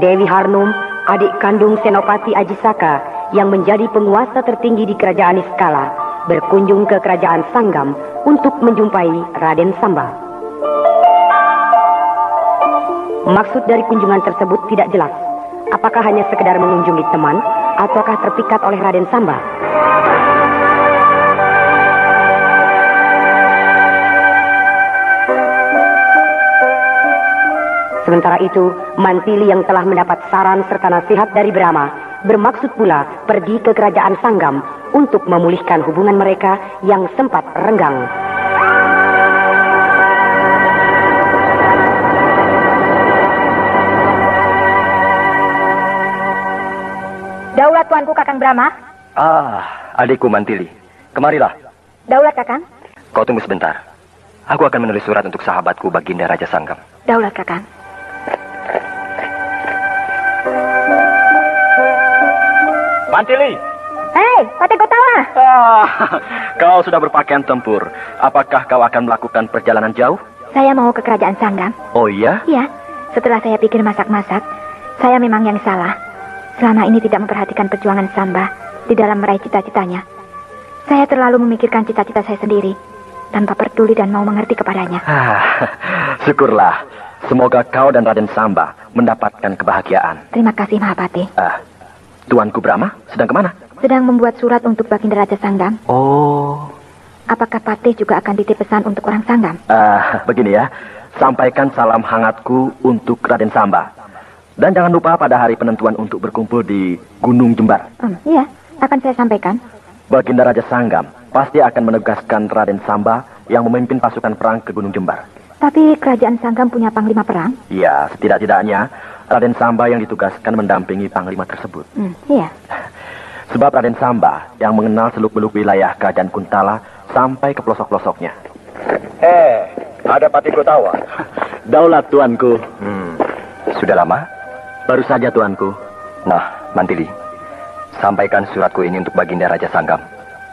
Dewi Harnum, adik kandung Senopati Ajisaka yang menjadi penguasa tertinggi di kerajaan Niskala, berkunjung ke kerajaan Sanggam untuk menjumpai Raden Samba. Maksud dari kunjungan tersebut tidak jelas. Apakah hanya sekedar mengunjungi teman, ataukah terpikat oleh Raden Samba? Sementara itu, Mantili yang telah mendapat saran serta nasihat dari Brahma bermaksud pula pergi ke kerajaan Sanggam untuk memulihkan hubungan mereka yang sempat renggang. Daulat tuanku Kakang Brahma. Adikku Mantili, kemarilah. Daulat Kakang. Kau tunggu sebentar. Aku akan menulis surat untuk sahabatku Baginda Raja Sanggam. Daulat Kakang. Mantili. Hei, Patih Kotawa. Kau sudah berpakaian tempur. Apakah kau akan melakukan perjalanan jauh? Saya mau ke kerajaan Sanggam. Oh iya? Iya, setelah saya pikir masak-masak, saya memang yang salah. Selama ini tidak memperhatikan perjuangan Samba di dalam meraih cita-citanya. Saya terlalu memikirkan cita-cita saya sendiri, tanpa peduli dan mau mengerti kepadanya. Syukurlah. Semoga kau dan Raden Samba mendapatkan kebahagiaan. Terima kasih, Mahapati. Tuanku Brahma sedang kemana? Sedang membuat surat untuk Baginda Raja Sanggam. Oh. Apakah Patih juga akan titip pesan untuk orang Sanggam? Begini ya. Sampaikan salam hangatku untuk Raden Samba. Dan jangan lupa pada hari penentuan untuk berkumpul di Gunung Jembar. Iya, akan saya sampaikan. Baginda Raja Sanggam pasti akan menugaskan Raden Samba yang memimpin pasukan perang ke Gunung Jembar. Tapi kerajaan Sanggam punya panglima perang? Iya, setidak-tidaknya Raden Samba yang ditugaskan mendampingi panglima tersebut. Iya. Sebab Raden Samba yang mengenal seluk-beluk wilayah kerajaan Kuntala sampai ke pelosok-pelosoknya. Ada Patih Kotawa. Daulat tuanku. Sudah lama? Baru saja tuanku. Nah, Mantili, sampaikan suratku ini untuk Baginda Raja Sanggam.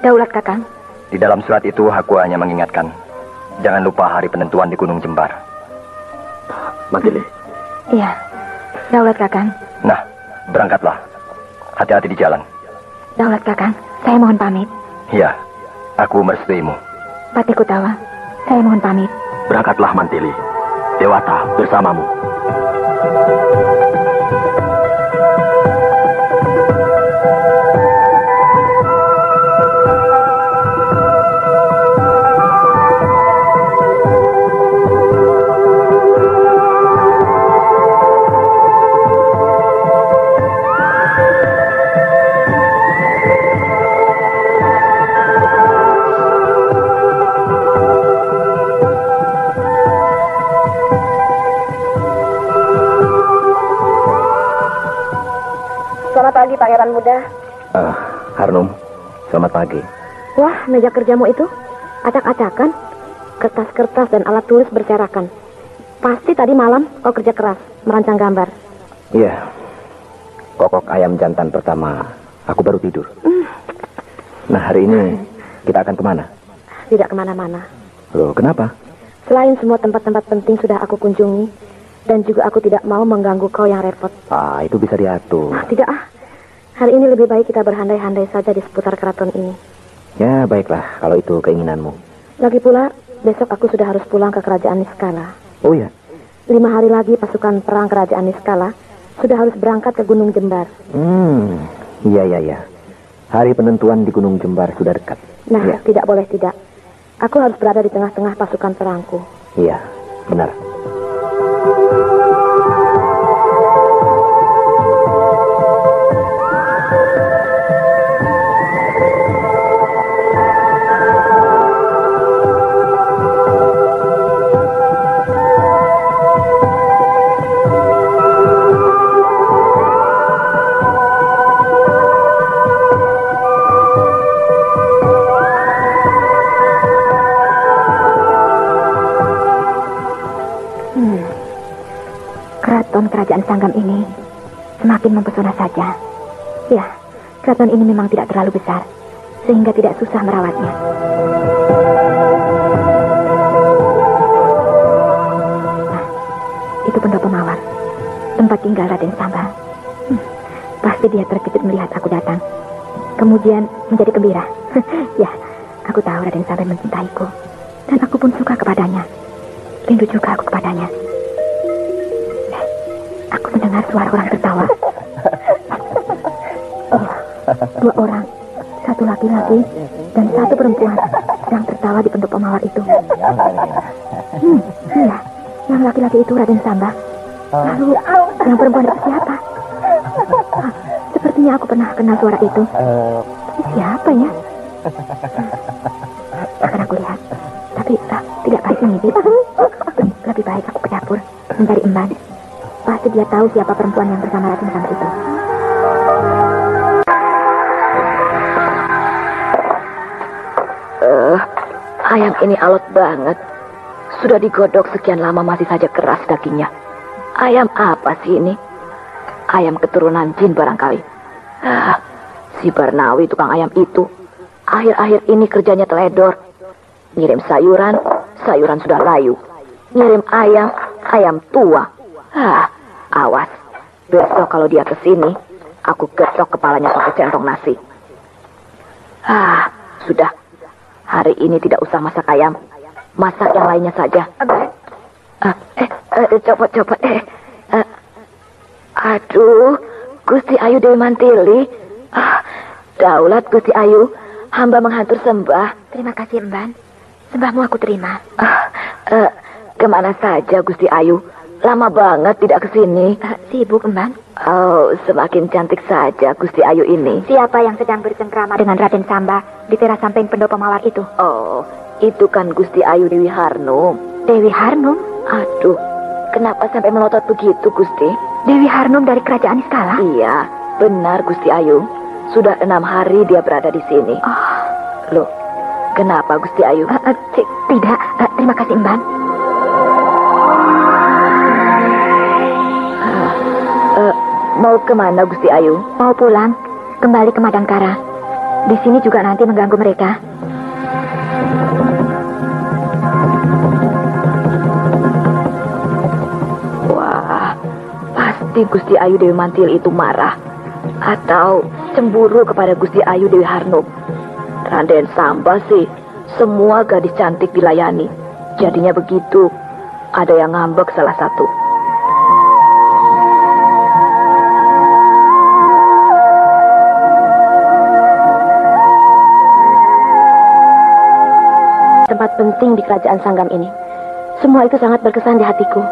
Daulat Kakang. Di dalam surat itu aku hanya mengingatkan, jangan lupa hari penentuan di Gunung Jembar. Mantili. Iya, Daulat Kakang. Nah, berangkatlah. Hati-hati di jalan. Daulat Kakang, saya mohon pamit. Iya, aku merestuimu. Patih Kotawa, saya mohon pamit. Berangkatlah Mantili. Dewata bersamamu. Selamat pagi, Pangeran Muda. Harnum, selamat pagi. Wah, meja kerjamu itu acak-acakan. Kertas-kertas dan alat tulis berserakan. Pasti tadi malam kau kerja keras merancang gambar. Iya. Kokok ayam jantan pertama, aku baru tidur. Nah, hari ini kita akan kemana? Tidak kemana-mana. Loh, kenapa? Selain semua tempat-tempat penting sudah aku kunjungi, dan juga aku tidak mau mengganggu kau yang repot. Itu bisa diatur. Tidak. Hari ini lebih baik kita berhandai-handai saja di seputar keraton ini. Ya, baiklah kalau itu keinginanmu. Lagi pula, besok aku sudah harus pulang ke kerajaan Niskala. Oh ya? 5 hari lagi pasukan perang kerajaan Niskala sudah harus berangkat ke Gunung Jembar. Iya. Hari penentuan di Gunung Jembar sudah dekat. Nah, ya. Tidak boleh tidak. Aku harus berada di tengah-tengah pasukan perangku. Iya, benar. Kerajaan Sanggam ini semakin mempesona saja. Ya, keraton ini memang tidak terlalu besar, sehingga tidak susah merawatnya. Nah, itu pendopo mawar. Tempat tinggal Raden Samba. Pasti dia terkejut melihat aku datang. Kemudian menjadi gembira. Ya, aku tahu Raden Samba mencintaiku. Dan aku pun suka kepadanya. Rindu juga aku kepadanya. Aku mendengar suara orang tertawa. Oh, 2 orang. Satu laki-laki dan satu perempuan sedang tertawa di penduk pemawar itu. Iya, yang laki-laki itu Raden Samba. Lalu, yang perempuan itu siapa? Sepertinya aku pernah kenal suara itu. Siapa ya? Akan aku lihat. Tapi tidak baik mimpi. Lebih baik aku ke dapur mencari Emban. Pasti dia tahu siapa perempuan yang bersama Raden Samba itu. Ayam ini alot banget. Sudah digodok sekian lama masih saja keras dagingnya. Ayam apa sih ini? Ayam keturunan jin barangkali. Si Barnawi tukang ayam itu akhir-akhir ini kerjanya teledor. Ngirim sayuran, sayuran sudah layu. Ngirim ayam, ayam tua. Awas. Besok kalau dia kesini, aku getok kepalanya pakai centong nasi. Sudah. Hari ini tidak usah masak ayam. Masak yang lainnya saja. Coba. Aduh, Gusti Ayu Dewi Mantili. Daulat Gusti Ayu, hamba menghantur sembah. Terima kasih, Emban. Sembahmu aku terima. Kemana saja Gusti Ayu? Lama banget tidak kesini. Sibuk, Emban. Oh, semakin cantik saja Gusti Ayu ini. Siapa yang sedang bercengkrama dengan Raden Samba di teras samping pendok pemawar itu? Oh, itu kan Gusti Ayu Dewi Harnum. Dewi Harnum? Aduh, kenapa sampai melotot begitu, Gusti? Dewi Harnum dari kerajaan Iskala? Iya, benar Gusti Ayu. Sudah 6 hari dia berada di sini. Loh, kenapa Gusti Ayu? Tidak, terima kasih, Emban. Mau kemana Gusti Ayu? Mau pulang, kembali ke Madangkara. Di sini juga nanti mengganggu mereka. Wah, pasti Gusti Ayu Dewi Mantil itu marah. Atau cemburu kepada Gusti Ayu Dewi Harnum. Raden Samba sih, semua gadis cantik dilayani. Jadinya begitu, ada yang ngambek salah satu. Tempat penting di kerajaan Sanggam ini. Semua itu sangat berkesan di hatiku.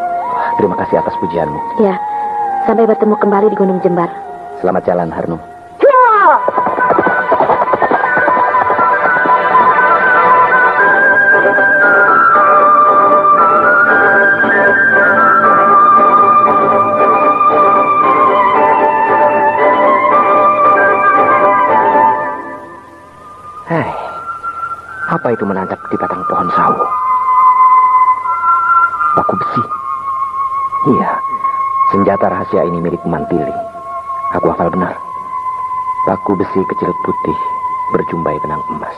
Terima kasih atas pujianmu. Ya, sampai bertemu kembali di Gunung Jembar. Selamat jalan, Harnum. Apa itu menancap di batang pohon sawo? Paku besi. Iya, senjata rahasia ini milik Mantili. Aku hafal benar. Paku besi kecil putih berjumpai benang emas.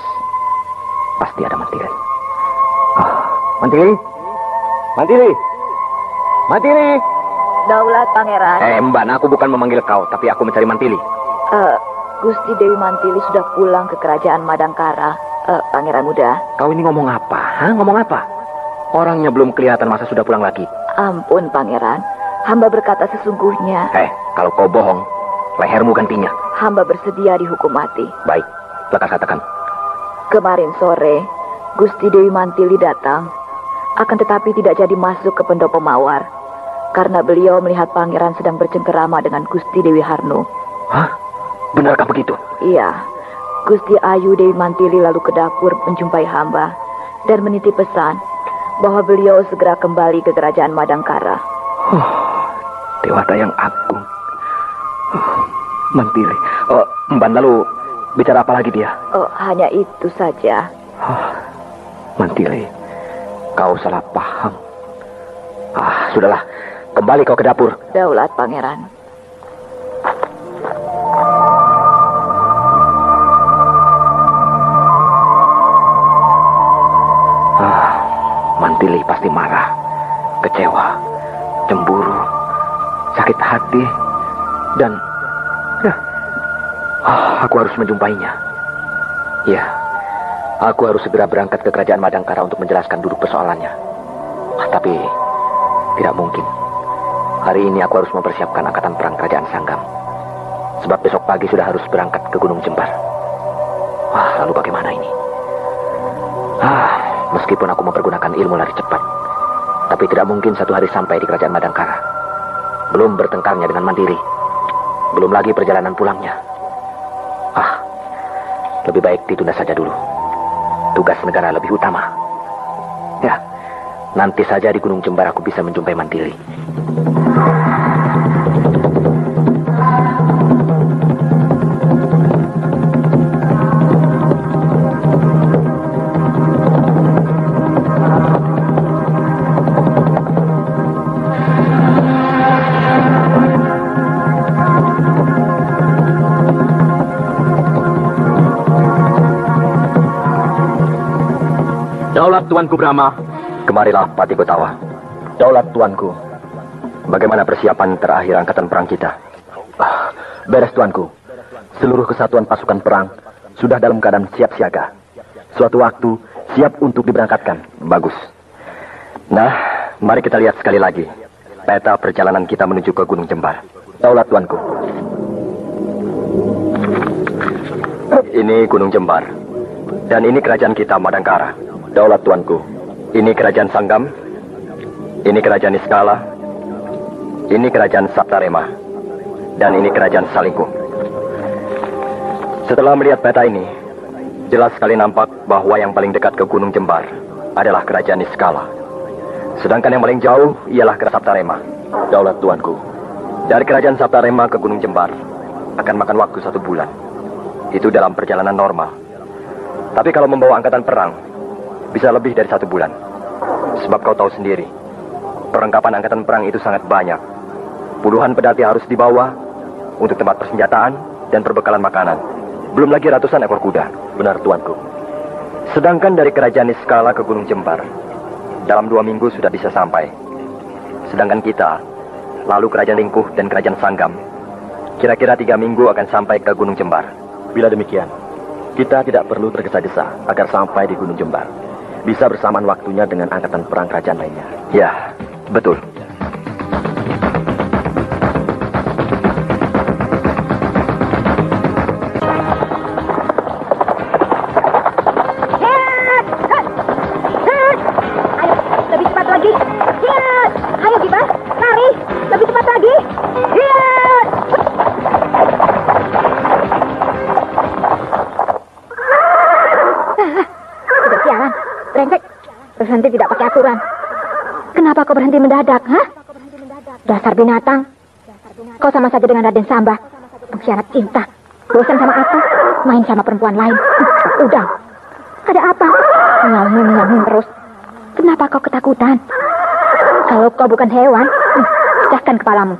Pasti ada Mantili. Mantili? Mantili? Mantili? Daulat Pangeran. Mbak, aku bukan memanggil kau, tapi aku mencari Mantili. Gusti Dewi Mantili sudah pulang ke kerajaan Madangkara. Pangeran muda. Kau ini ngomong apa? Ngomong apa? Orangnya belum kelihatan, masa sudah pulang lagi? Ampun, Pangeran. Hamba berkata sesungguhnya. Kalau kau bohong, lehermu gantinya. Hamba bersedia dihukum mati. Baik, lekas katakan. Kemarin sore, Gusti Dewi Mantili datang. Akan tetapi tidak jadi masuk ke pendok pemawar. Karena beliau melihat Pangeran sedang bercengkerama dengan Gusti Dewi Harnum. Benarkah begitu? Iya. Gusti Ayu Dewi Mantili lalu ke dapur menjumpai hamba dan menitip pesan bahwa beliau segera kembali ke kerajaan Madangkara. Dewata yang agung. Mantili. Mban, lalu bicara apa lagi dia? Hanya itu saja. Mantili, kau salah paham. Sudahlah, kembali kau ke dapur. Daulat Pangeran. Mantili pasti marah, kecewa, cemburu. sakit hati, dan aku harus menjumpainya. Ya, aku harus segera berangkat ke kerajaan Madangkara untuk menjelaskan duduk persoalannya. Tapi tidak mungkin. Hari ini aku harus mempersiapkan angkatan perang kerajaan Sanggam. Sebab besok pagi sudah harus berangkat ke Gunung Jembar. Lalu bagaimana ini? Meskipun aku mempergunakan ilmu lari cepat, tapi tidak mungkin satu hari sampai di kerajaan Madangkara. Belum bertengkarnya dengan Mandiri. Belum lagi perjalanan pulangnya. Lebih baik ditunda saja dulu. Tugas negara lebih utama. Ya, nanti saja di Gunung Jembar aku bisa menjumpai Mandiri. Daulat Tuanku Brahma. Kemarilah, Pati Gotawa. Daulat Tuanku. Bagaimana persiapan terakhir angkatan perang kita? Beres, Tuanku. Seluruh kesatuan pasukan perang sudah dalam keadaan siap siaga. Suatu waktu siap untuk diberangkatkan. Bagus. Nah, mari kita lihat sekali lagi peta perjalanan kita menuju ke Gunung Jembar. Daulat Tuanku. Ini Gunung Jembar. Dan ini kerajaan kita, Madangkara. Daulat Tuanku, ini kerajaan Sanggam, ini kerajaan Niskala, ini kerajaan Saptarema, dan ini kerajaan Salingkung. Setelah melihat peta ini, jelas sekali nampak bahwa yang paling dekat ke Gunung Jembar adalah kerajaan Niskala. Sedangkan yang paling jauh ialah kerajaan Saptarema. Daulat Tuanku, dari kerajaan Saptarema ke Gunung Jembar akan makan waktu 1 bulan. Itu dalam perjalanan normal. Tapi kalau membawa angkatan perang, bisa lebih dari 1 bulan. Sebab kau tahu sendiri, perlengkapan angkatan perang itu sangat banyak. Puluhan pedati harus dibawa untuk tempat persenjataan dan perbekalan makanan. Belum lagi ratusan ekor kuda. Benar, Tuanku. Sedangkan dari kerajaan Niskala ke Gunung Jembar, dalam 2 minggu sudah bisa sampai. Sedangkan kita, lalu kerajaan Lingkuh dan kerajaan Sanggam, kira-kira 3 minggu akan sampai ke Gunung Jembar. Bila demikian, kita tidak perlu tergesa-gesa agar sampai di Gunung Jembar. Bisa bersamaan waktunya dengan angkatan perang kerajaan lainnya. Ya, betul. Ayo, lebih cepat lagi. Ayo, Giba, lari. Lebih cepat lagi. Brengsek, berhenti tidak pakai aturan. Kenapa kau berhenti mendadak, ha? Dasar binatang. Kau sama saja dengan Raden Samba, pengkhianat cinta. Bosan sama aku, main sama perempuan lain. Udang. Ada apa? Ngomong terus. Kenapa kau ketakutan? Kalau kau bukan hewan, pecahkan kepalamu.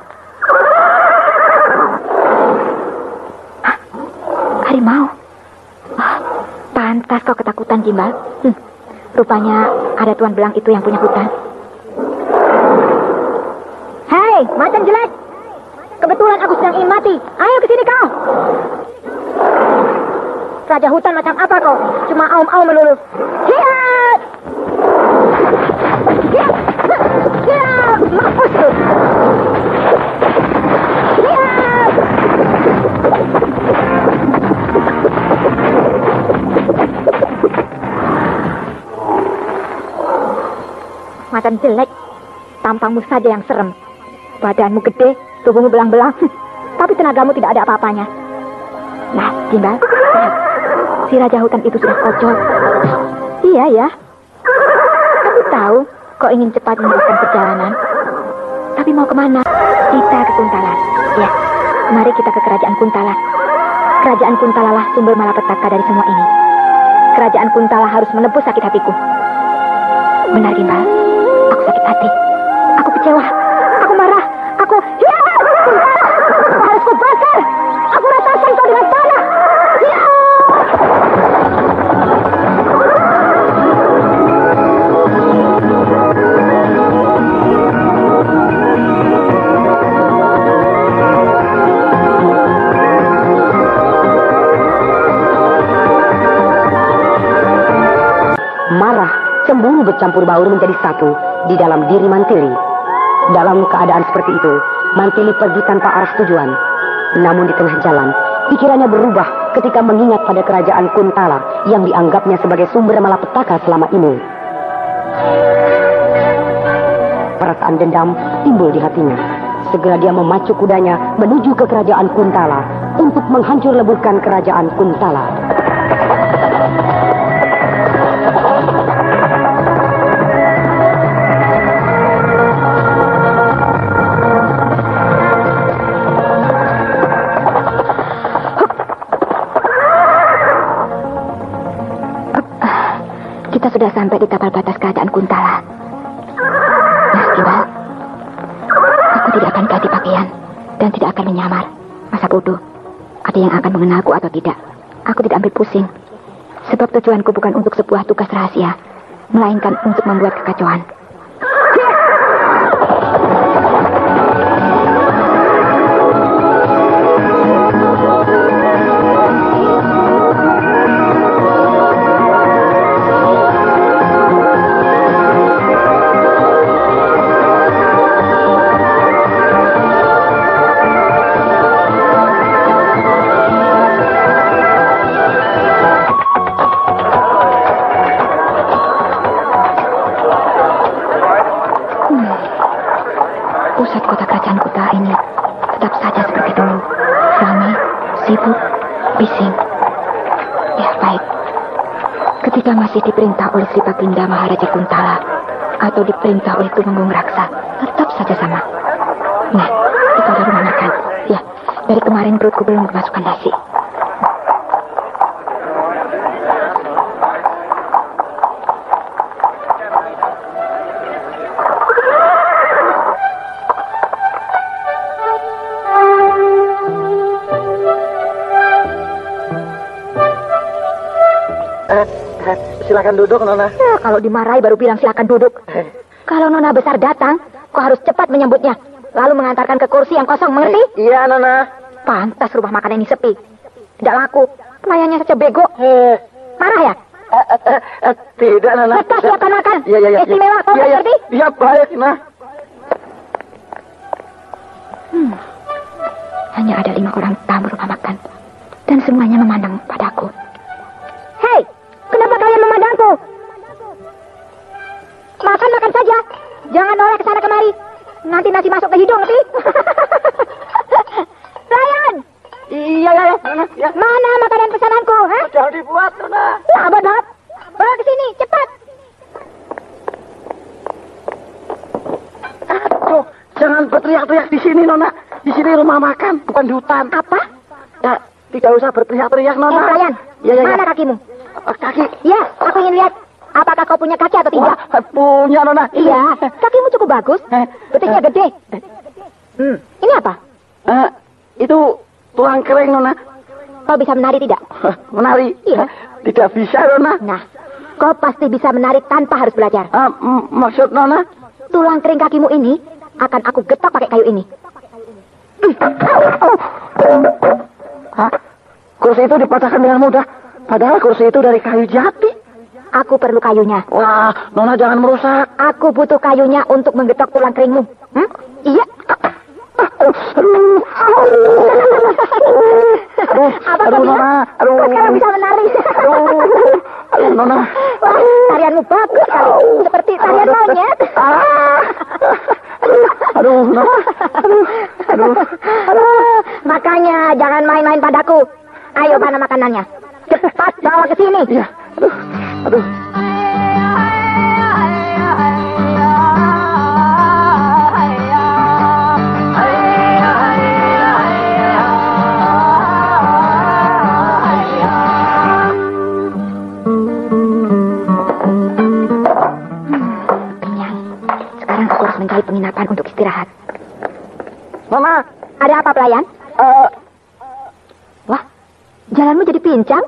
Harimau. Pantas kau ketakutan, Gimbal. Rupanya ada Tuan Belang itu yang punya hutan. Hei, macan jelek. Kebetulan aku sedang ingin mati. Ayo ke sini kau. Raja hutan macam apa kau? Cuma aum-aum melulu. Hiat! Hiat! Hiat! Mampus tu. Hiat! Macan jelek, tampangmu saja yang serem. Badanmu gede, tubuhmu belang-belang, tapi tenagamu tidak ada apa-apanya. Nah, Gimbal, si Raja Hutan itu sudah kocok. Iya ya, aku tahu kau ingin cepat meneruskan perjalanan. Tapi mau kemana? Kita ke Kuntala. Ya, mari kita ke Kerajaan Kuntala. Kerajaan Kuntala lah sumber malapetaka dari semua ini. Kerajaan Kuntala harus menebus sakit hatiku. Benar, Gimbal. Aku sakit hati. Aku kecewa. Aku marah. Aku... Ya! Kuntala! Harus kubakar! Aku ratakan kau dengan tanah! Ya! marah, cemburu bercampur baur menjadi satu di dalam diri Mantili. Dalam keadaan seperti itu, Mantili pergi tanpa arah tujuan. Namun di tengah jalan, pikirannya berubah ketika mengingat pada kerajaan Kuntala yang dianggapnya sebagai sumber malapetaka selama ini. Perasaan dendam timbul di hatinya. Segera dia memacu kudanya menuju ke kerajaan Kuntala untuk menghancur leburkan kerajaan Kuntala. Kita sudah sampai di tapal batas kerajaan Kuntala. Mas Kimbal, aku tidak akan ganti pakaian dan tidak akan menyamar. Masa bodoh, ada yang akan mengenalku atau tidak. Aku tidak ambil pusing. Sebab tujuanku bukan untuk sebuah tugas rahasia, melainkan untuk membuat kekacauan. Pusat kota kerajaan kota ini tetap saja seperti dulu. Ramai, sibuk, bising. Ya, baik. Ketika masih diperintah oleh Sri Baginda Maharaja Kuntala atau diperintah oleh Tumenggung Raksa, tetap saja sama. Nah, itu ada rumah makan. Ya, dari kemarin perutku belum kemasukan nasi. Silakan duduk, Nona. Ya, kalau dimarahi baru bilang silakan duduk. Kalau Nona besar datang, kau harus cepat menyambutnya. Lalu mengantarkan ke kursi yang kosong, mengerti? Iya, Nona. Pantas rumah makan ini sepi. Tidak laku. Pelayannya saja bego. Marah ya? Tidak, Nona. Cepat siapkan makan. Iya. Istimewa, kau mengerti? Iya, baik, Nona. Hanya ada 5 orang tamu rumah makan. Dan semuanya memandang padaku. Hei! Kenapa kalian memandangku? Makan saja. Jangan noleh ke sana kemari. Nanti nasi masuk ke hidung, ngerti? Pelayan! Iya, Nona. Ya. Mana makanan pesananku, ha? Sudah dibuat, Nona. Lambat banget. Bawa ke sini, cepat. Aduh, jangan berteriak-teriak di sini, Nona. Di sini rumah makan, bukan di hutan. Apa? Ya, tidak usah berteriak-teriak, Nona. Pelayan, Ya. mana kakimu? Kaki. Ya, aku ingin lihat. Apakah kau punya kaki atau tidak? Wah, punya, Nona. Iya, kakimu cukup bagus. Betisnya gede. Ini apa? Itu tulang kering, Nona. Kau bisa menari tidak? Menari? Iya. Tidak bisa, Nona. Nah, kau pasti bisa menari tanpa harus belajar. Maksud Nona? Tulang kering kakimu ini akan aku getok pakai kayu ini. Hah? Kursi itu dipatahkan dengan mudah. Padahal kursi itu dari kayu jati. Aku perlu kayunya. Wah, Nona jangan merusak. Aku butuh kayunya untuk menggetok tulang keringmu. Iya. Apa Aduh, Nona. Aduh. Kau sekarang bisa menari. Aduh, Nona. Wah, tarianmu bagus sekali. Seperti tarian monyet. Aduh, Nona. Aduh. Makanya jangan main-main padaku. Ayo, mana makanannya? Cepat bawa ke sini. Iya. Aduh. Kenyang. Sekarang aku harus mencari penginapan untuk istirahat. Nona. Ada apa, pelayan? Wah, jalanmu jadi pincang.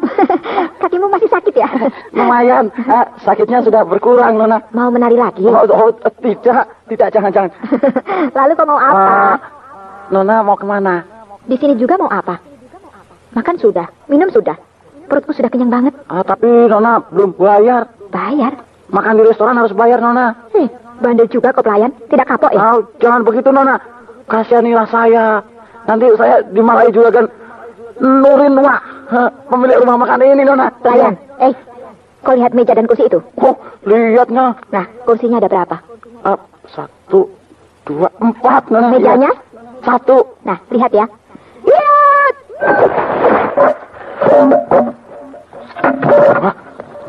Kakimu masih sakit ya? Lumayan. Sakitnya sudah berkurang, Nona. Mau menari lagi? Tidak, jangan. Lalu kau mau apa? Nona mau kemana? Di sini juga mau apa? Makan sudah, minum sudah. Perutku sudah kenyang banget. Tapi Nona belum bayar. Bayar? Makan di restoran harus bayar, Nona. Bandel juga kok pelayan. Tidak kapok ya? Jangan begitu, Nona. Kasihanilah saya. Nanti saya dimarahi juga kan. Nurin Wah, pemilik rumah makan ini, Nona. Pelayan, kau lihat meja dan kursi itu? Oh, lihatnya. Nah, kursinya ada berapa? 1, 2, 4, Nona. Mejanya? 1. Nah, lihat ya. Lihat!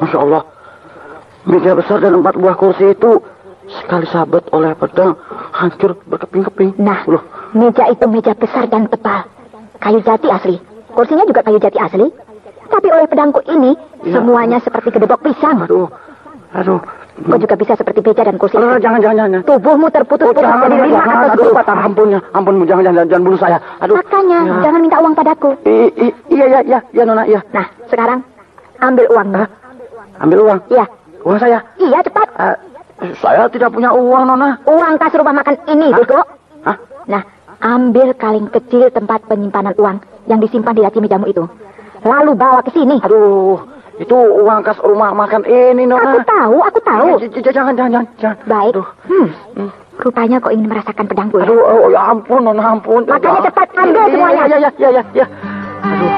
Masya Allah. Meja besar dan 4 buah kursi itu sekali sabet oleh pedang hancur berkeping-keping. Nah, meja itu meja besar dan tebal. Kayu jati asli. Kursinya juga kayu jati asli. Tapi oleh pedangku ini, semuanya seperti kedebok pisang. Aduh. Kau juga bisa seperti meja dan kursi. Jangan. Tubuhmu terputus-putus jadi 5 atau 10. Ampunmu, jangan bunuh saya. Aduh. Makanya, jangan minta uang padaku. Iya, Nona, iya. Nah, sekarang ambil uangmu. Ambil uang? Iya. Uang saya? Iya, cepat. Saya tidak punya uang, Nona. Uang kas rumah makan ini, Bego. Hah? Nah, ambil kaleng kecil tempat penyimpanan uang yang disimpan di laci mejamu itu. Lalu bawa ke sini. Aduh, itu uang kas rumah makan ini, Nona. Aku tahu. Jangan. Baik. Aduh. Rupanya kau ingin merasakan pedangku ya? Aduh, ya ampun, Nona, ampun. Makanya cepat ambil semuanya. Ya. Aduh.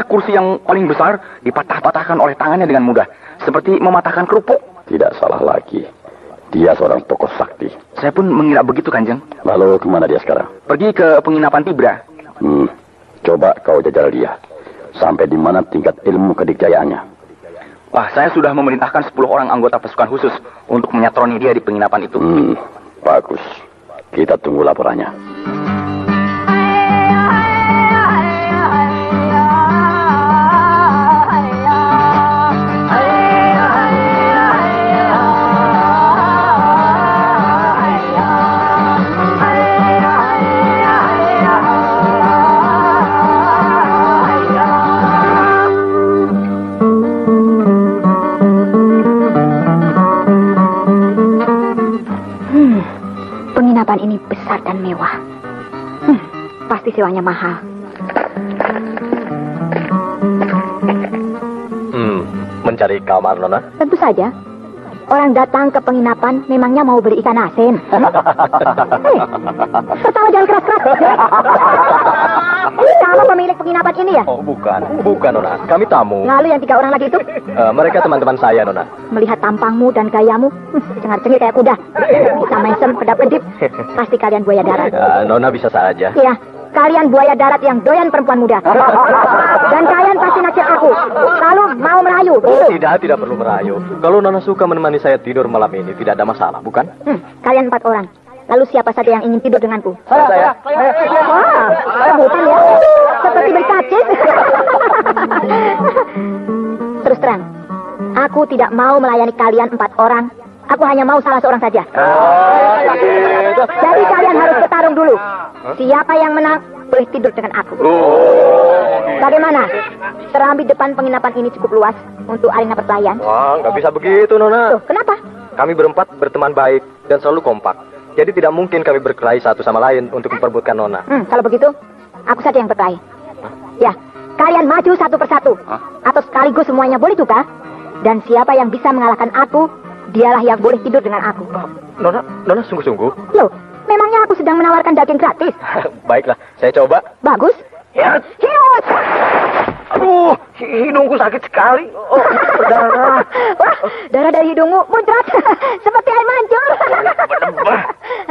Kursi yang paling besar dipatah-patahkan oleh tangannya dengan mudah, seperti mematahkan kerupuk. Tidak salah lagi, dia seorang tokoh sakti. Saya pun mengira begitu, Kanjeng. Lalu kemana dia sekarang? Pergi ke penginapan Tibra. Coba kau jajal dia, sampai di mana tingkat ilmu kedikjayaannya. Wah, saya sudah memerintahkan 10 orang anggota pasukan khusus untuk menyatroni dia di penginapan itu. Bagus, kita tunggu laporannya. Penginapan ini besar dan mewah. Pasti sewanya mahal. Mencari kamar, Nona? Tentu saja. Orang datang ke penginapan memangnya mau beli ikan asin. Tertawa jangan keras-keras. Kamu pemilik penginapan ini ya? Oh, bukan, Nona. Kami tamu. Lalu yang 3 orang lagi itu? Mereka teman-teman saya, Nona. Melihat tampangmu dan gayamu, cengar-cengir kayak kuda. Bisa mesem, kedap-kedip. Pasti kalian buaya darat. Nona bisa saja. Iya, kalian buaya darat yang doyan perempuan muda. Dan kalian pasti naksir aku. Lalu mau merayu. Oh, tidak perlu merayu. Kalau Nona suka menemani saya tidur malam ini, tidak ada masalah, bukan? Kalian 4 orang. Lalu siapa saja yang ingin tidur denganku? Saya. Wah, rebutan ya. Seperti bercacis. Terus terang, aku tidak mau melayani kalian 4 orang. Aku hanya mau salah seorang saja. Jadi kalian harus bertarung dulu. Siapa yang menang, boleh tidur dengan aku. Bagaimana? Serambi depan penginapan ini cukup luas untuk arena perkelahian. Wah, nggak bisa begitu, Nona. Tuh, kenapa? Kami berempat berteman baik dan selalu kompak. Jadi tidak mungkin kami berkelahi satu sama lain untuk memperebutkan Nona. Kalau begitu, aku saja yang berkelahi. Ya, kalian maju satu persatu. Atau sekaligus semuanya boleh juga. Dan siapa yang bisa mengalahkan aku, dialah yang boleh tidur dengan aku. Nona sungguh-sungguh? Loh, memangnya aku sedang menawarkan daging gratis? Baiklah, saya coba. Bagus. Ya. Hius! Aduh, hidungku sakit sekali. Oh, berdarah. Wah, darah dari hidungmu muncrat. Seperti air mancur.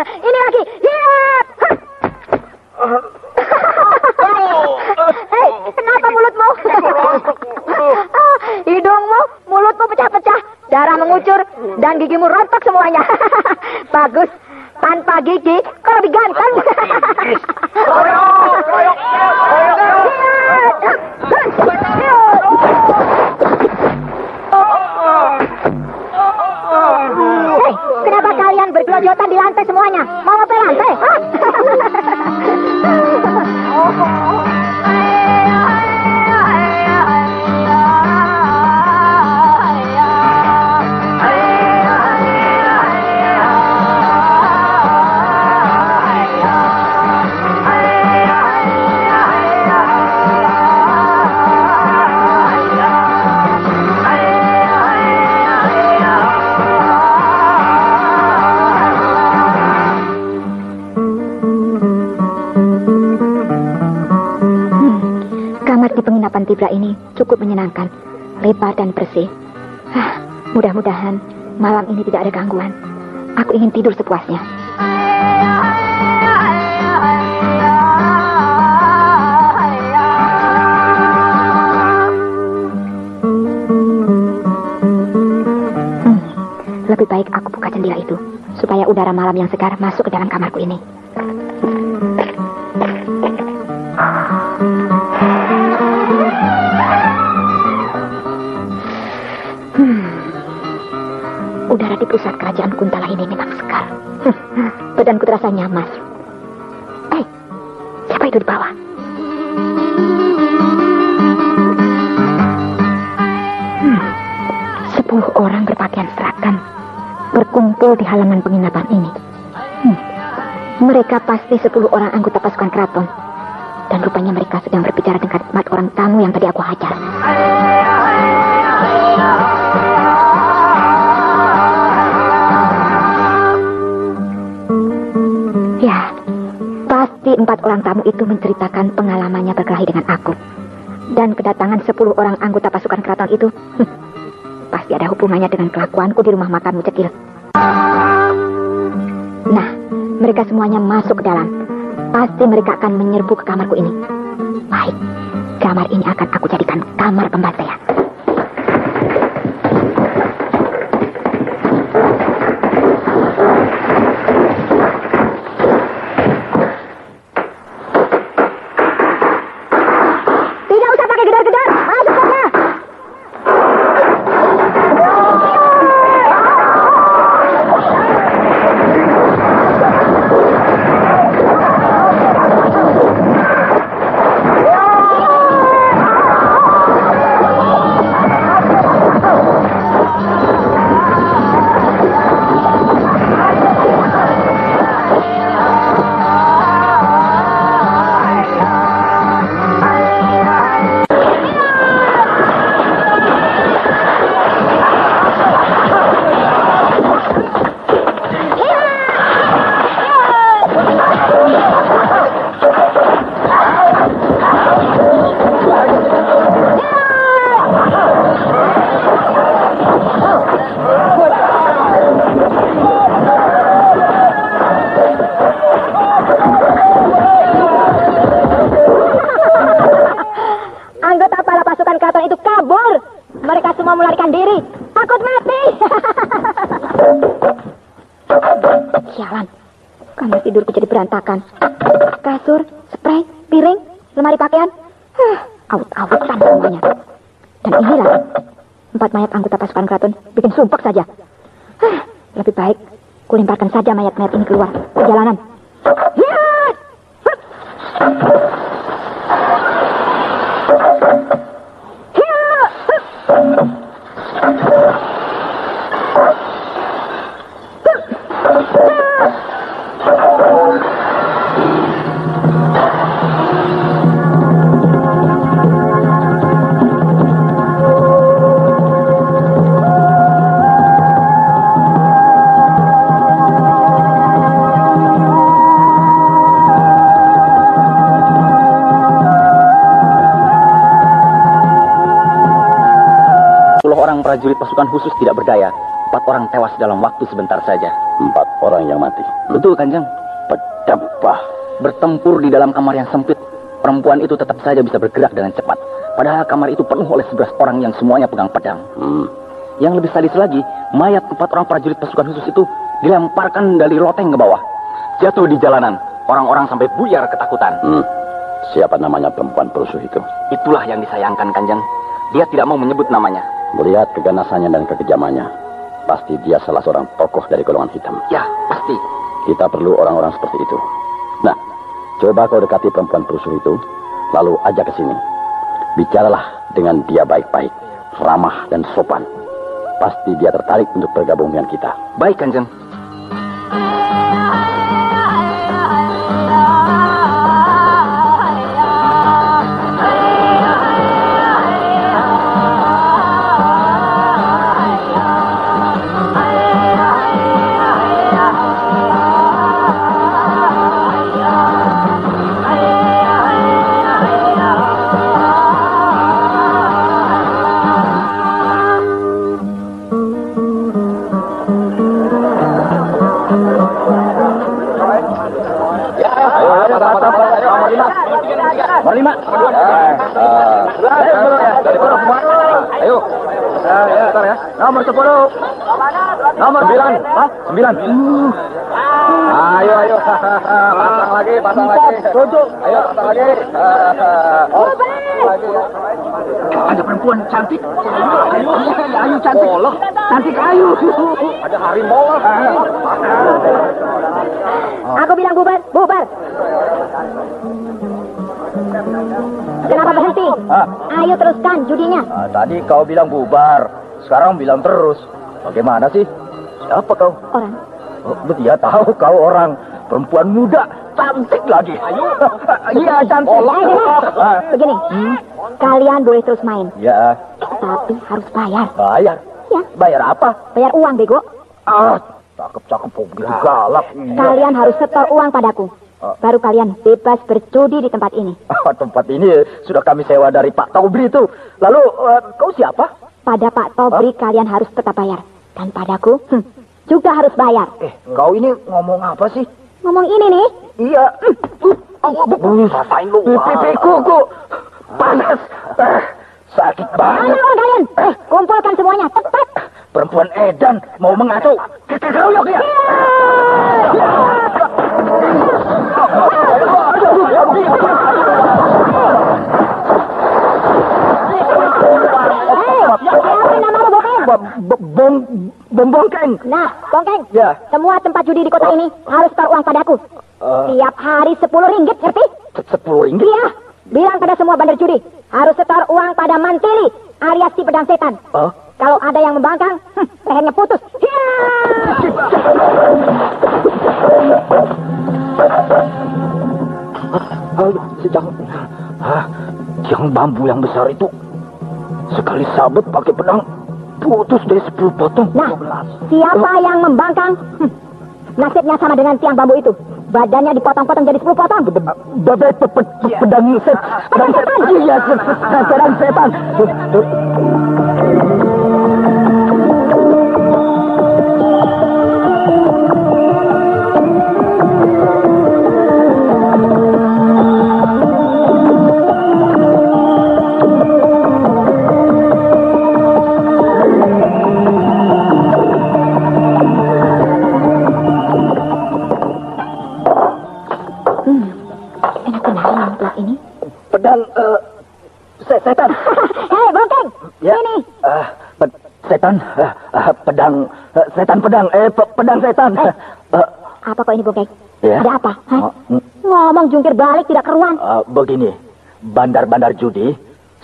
Ini lagi. Hiat! Hei, kenapa mulutmu? Hidungmu, mulutmu pecah-pecah. Darah mengucur dan gigimu rontok semuanya. Bagus. Tanpa gigi, kau lebih ganteng. Hei, kenapa kalian bergelojotan di lantai semuanya? Mau apa lantai? penginapan Tibra ini cukup menyenangkan, lebar dan bersih. Mudah-mudahan malam ini tidak ada gangguan. Aku ingin tidur sepuasnya. Lebih baik aku buka jendela itu, supaya udara malam yang segar masuk ke dalam kamarku ini. Udara di pusat kerajaan Kuntala ini memang segar. Badanku terasa nyaman. Siapa itu di bawah? Sepuluh orang berpakaian seragam berkumpul di halaman penginapan ini. Mereka pasti 10 orang anggota pasukan keraton. Dan rupanya mereka sedang berbicara dengan 4 orang tamu yang tadi aku hajar. Ya, pasti 4 orang tamu itu menceritakan pengalamannya berkelahi dengan aku. Dan kedatangan 10 orang anggota pasukan keraton itu pasti ada hubungannya dengan kelakuanku di rumah makan Mucekil. Nah, mereka semuanya masuk ke dalam. Pasti mereka akan menyerbu ke kamarku ini. Baik, kamar ini akan aku jadikan kamar pembantaian. Tidak usah pakai gedar-gedar, masuk saja. Sialan, kamar tidurku jadi berantakan. Kasur, spray, piring, lemari pakaian, awut-awutan semuanya. Dan ini lagi, 4 mayat anggota pasukan keraton bikin sumpek saja. Lebih baik kulimparkan saja mayat-mayat ini keluar ke jalanan. Prajurit pasukan khusus tidak berdaya. 4 orang tewas dalam waktu sebentar saja. 4 orang yang mati. Betul, Kanjeng. Betapa bertempur di dalam kamar yang sempit, perempuan itu tetap saja bisa bergerak dengan cepat. Padahal kamar itu penuh oleh 11 orang yang semuanya pegang pedang. Yang lebih sadis lagi, mayat 4 orang prajurit pasukan khusus itu dilemparkan dari loteng ke bawah. Jatuh di jalanan. Orang-orang sampai buyar ketakutan. Siapa namanya perempuan perusuh itu? Itulah yang disayangkan, Kanjeng. Dia tidak mau menyebut namanya. Melihat keganasannya dan kekejamannya, pasti dia salah seorang tokoh dari golongan hitam. Ya, pasti. Kita perlu orang-orang seperti itu. Nah, coba kau dekati perempuan perusuh itu, lalu ajak ke sini. Bicaralah dengan dia baik-baik, ramah dan sopan. Pasti dia tertarik untuk bergabung dengan kita. Baik, Kanjeng. Nomor 5. Ayo. Ya, bentar ya. Nomor 10. Nomor 9. 9. Ayo. Pasang lagi. Ayo, pasang lagi. Ada perempuan cantik. Ayu cantik. Cantik Ayu. Ada harimau. Aku bilang bubar. Kenapa berhenti? Ayo teruskan judinya. Tadi kau bilang bubar, sekarang bilang terus. Bagaimana sih? Siapa kau? Orang. Dia tahu kau orang. Perempuan muda, cantik lagi. Iya, cantik. Begini, kalian boleh terus main. Ya. Tapi harus bayar. Bayar? Ya. Bayar apa? Bayar uang, bego. Cakep, begitu galak. Kalian harus setor uang padaku. Baru kalian bebas berjudi di tempat ini. Tempat ini sudah kami sewa dari Pak Tobri itu. Lalu, kau siapa? Pada Pak Tobri kalian harus tetap bayar. Dan padaku, juga harus bayar. Kau ini ngomong apa sih? Ngomong ini nih. Iya. Rasain lu. Pipiku panas. Sakit banget. Mana kalian? Kumpulkan semuanya, cepat. Perempuan edan mau mengadu. Kita keroyok ya. Bom bongkeng. Nah, bongkeng. Ya. Semua tempat judi di kota ini harus setor uang padaku. Tiap hari 10 ringgit, ngerti? 10 ringgit? Iya. Bilang pada semua bandar judi harus setor uang pada Mantili alias si pedang setan. Kalau ada yang membangkang, lehernya putus. Yang bambu yang besar itu sekali sabet pakai pedang putus dari 10 potong. Nah, siapa yang membangkang, nasibnya sama dengan tiang bambu itu. Badannya dipotong-potong jadi 10 potong. Pedang setan. Iya, pedang setan. Setan. Hei, bongkeng. Ya. Sini. Setan. Pedang. Setan pedang. Pedang setan. Apa kok ini, bongkeng? Ya. Ada apa? Ngomong jungkir balik tidak keruan. Begini. Bandar-bandar judi,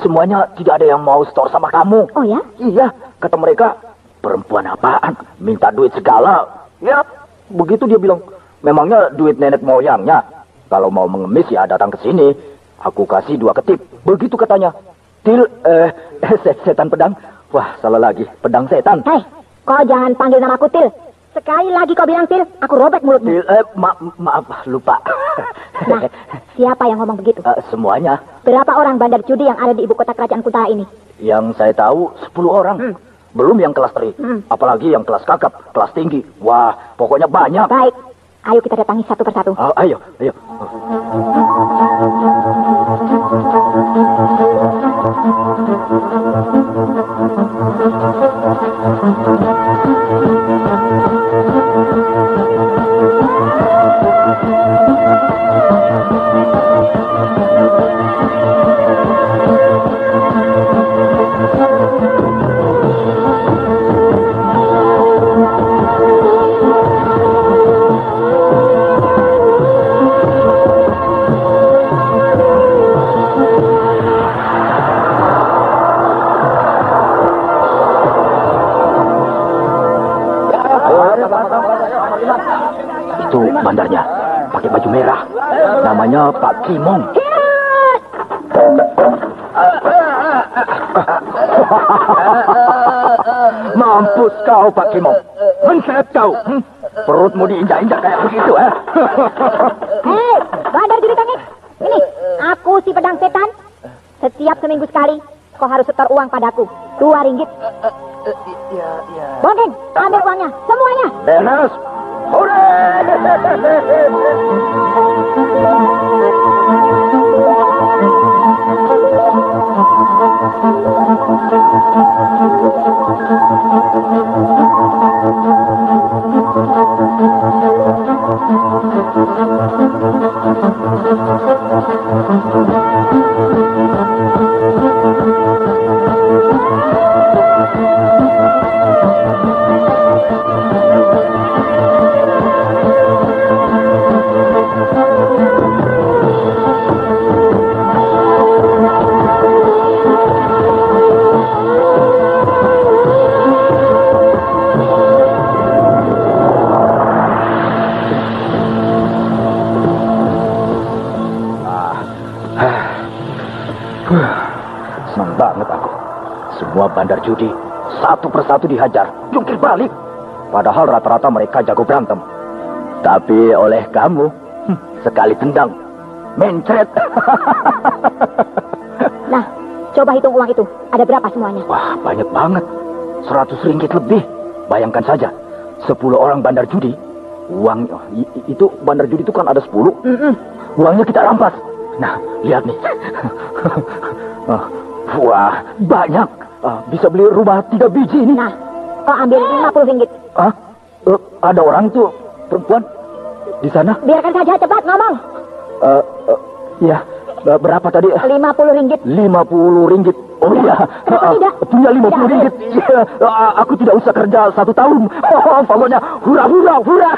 semuanya tidak ada yang mau store sama kamu. Oh ya? Iya. Kata mereka, perempuan apaan? Minta duit segala. Ya. Begitu dia bilang. Memangnya duit nenek moyangnya. Kalau mau mengemis ya datang ke sini. Aku kasih 2 ketip. Begitu katanya. Setan pedang. Wah, salah lagi. Pedang setan. Hei, kau jangan panggil namaku Til. Sekali lagi kau bilang Til, aku robek mulutmu. Til, maaf, lupa. Nah, siapa yang ngomong begitu? Semuanya. Berapa orang bandar judi yang ada di ibu kota kerajaan Kuntala ini? Yang saya tahu 10 orang. Belum yang kelas 3. Apalagi yang kelas kakap, kelas tinggi. Wah, pokoknya banyak. Baik, ayo kita datangi satu persatu. Ayo. Itu bandarnya, pakai baju merah. Namanya Pak Kimong. Mampus kau, Pak Kimong. Mencret kau. Perutmu diinjak-injak kayak begitu, eh? Hei, bandar judi tengik. Ini, aku si pedang setan. Setiap seminggu sekali, kau harus setor uang padaku. 2 ringgit. Bongkeng, ambil uangnya, semuanya. Beres. Hore! Senang banget aku. Semua bandar judi satu persatu dihajar, jungkir balik. Padahal rata-rata mereka jago berantem. Tapi oleh kamu, sekali tendang, mencret. Nah, coba hitung uang itu. Ada berapa semuanya? Wah, banyak banget. 100 ringgit lebih. Bayangkan saja, 10 orang bandar judi. Uang itu bandar judi itu kan ada 10. Uangnya kita rampas. Nah, lihat nih. Wah, banyak. Bisa beli rumah 3 biji ini. Nah, kau ambil 50 ringgit. Ada orang tuh, perempuan di sana. Biarkan saja, cepat ngomong. Ya, berapa tadi? 50 ringgit. 50 ringgit. Oh iya, Kenapa tidak? punya 50 ringgit. Iya, aku tidak usah kerja 1 tahun. Pokoknya hura hura hura.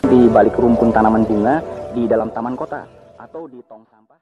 Di balik rumpun tanaman bunga di dalam taman kota atau di tong sampah.